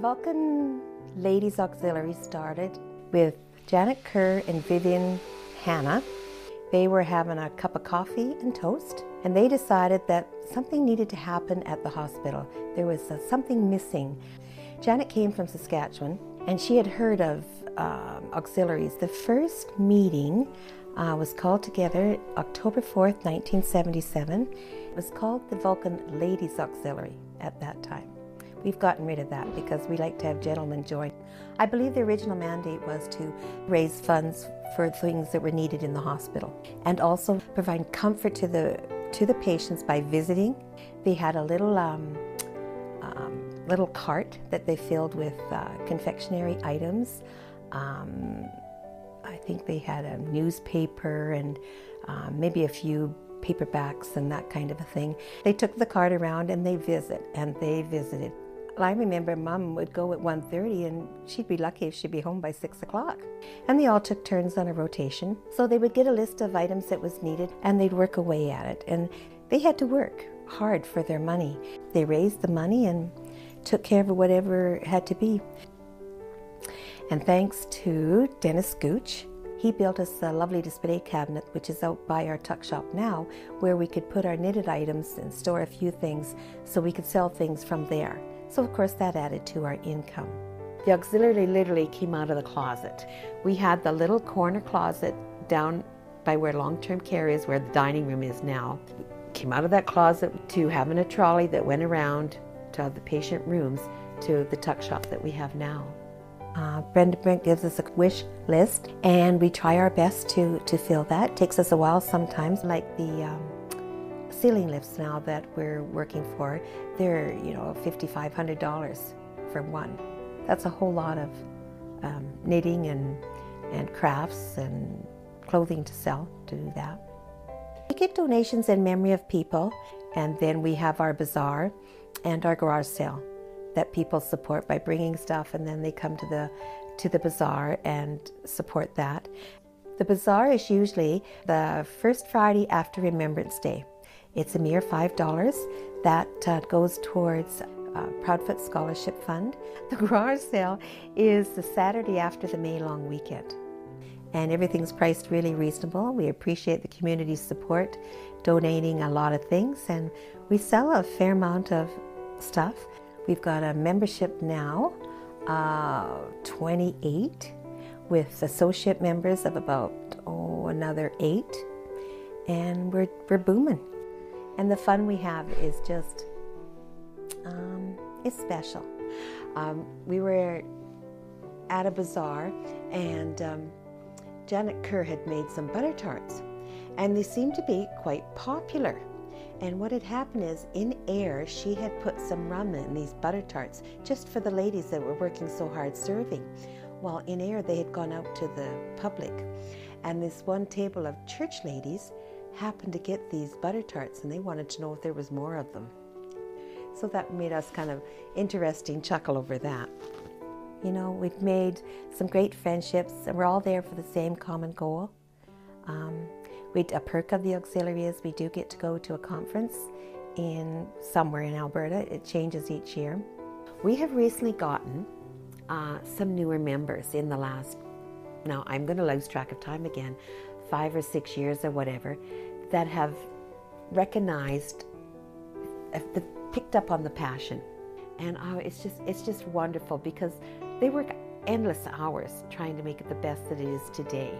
Vulcan Ladies Auxiliary started with Janet Kerr and Vivian Hanna. They were having a cup of coffee and toast, and they decided that something needed to happen at the hospital. There was something missing. Janet came from Saskatchewan, and she had heard of auxiliaries. The first meeting was called together October 4th, 1977. It was called the Vulcan Ladies Auxiliary at that time. We've gotten rid of that because we like to have gentlemen join. I believe the original mandate was to raise funds for things that were needed in the hospital and also provide comfort to the patients by visiting. They had a little cart that they filled with confectionery items. I think they had a newspaper and maybe a few paperbacks and that kind of a thing. They took the cart around and they visited. I remember Mom would go at 1:30 and she'd be lucky if she'd be home by 6 o'clock. And they all took turns on a rotation. So they would get a list of items that was needed and they'd work away at it. And they had to work hard for their money. They raised the money and took care of whatever had to be. And thanks to Dennis Gooch, he built us a lovely display cabinet, which is out by our tuck shop now, where we could put our knitted items and store a few things so we could sell things from there. So of course that added to our income. The auxiliary literally came out of the closet. We had the little corner closet down by where long-term care is, where the dining room is now. Came out of that closet to having a trolley that went around to the patient rooms to the tuck shop that we have now. Brenda Brent gives us a wish list and we try our best to fill that. It takes us a while sometimes, like the ceiling lifts now that we're working for, they're $5,500 for one. That's a whole lot of knitting and crafts and clothing to sell to do that. We get donations in memory of people, and then we have our bazaar and our garage sale that people support by bringing stuff, and then they come to the bazaar and support that. The bazaar is usually the first Friday after Remembrance Day. It's a mere $5 that goes towards Proudfoot Scholarship Fund. The garage sale is the Saturday after the May long weekend. And everything's priced really reasonable. We appreciate the community's support, donating a lot of things, and we sell a fair amount of stuff. We've got a membership now, 28, with associate members of about another 8, and we're booming. And the fun we have is just, it's special. We were at a bazaar and Janet Kerr had made some butter tarts and they seemed to be quite popular. And what had happened is, in air, she had put some rum in these butter tarts just for the ladies that were working so hard serving. While in air, they had gone out to the public. And this one table of church ladies happened to get these butter tarts and they wanted to know if there was more of them. So that made us kind of interesting chuckle over that. You know, we've made some great friendships and we're all there for the same common goal. A perk of the auxiliary is we do get to go to a conference somewhere in Alberta. It changes each year. We have recently gotten some newer members in the last, now I'm going to lose track of time again, 5 or 6 years or whatever, that have recognized, picked up on the passion. And it's just wonderful because they work endless hours trying to make it the best that it is today.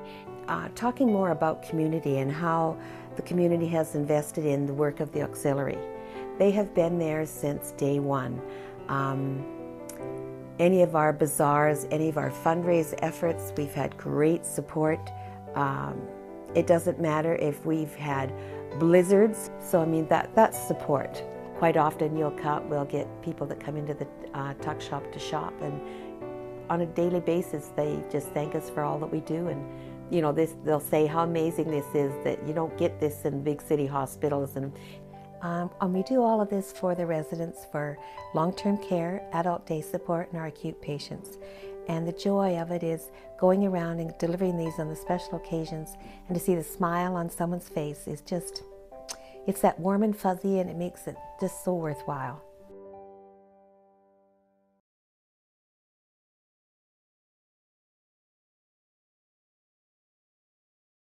Talking more about community and how the community has invested in the work of the auxiliary. They have been there since day one. Any of our bazaars, any of our fundraise efforts, we've had great support. It doesn't matter if we've had blizzards. So I mean, that's support. Quite often we'll get people that come into the tuck shop to shop, and on a daily basis they just thank us for all that we do. And they'll say how amazing this is, that you don't get this in big city hospitals. And we do all of this for the residents, for long-term care, adult day support, and our acute patients. And the joy of it is going around and delivering these on the special occasions, and to see the smile on someone's face is just, it's that warm and fuzzy, and it makes it just so worthwhile.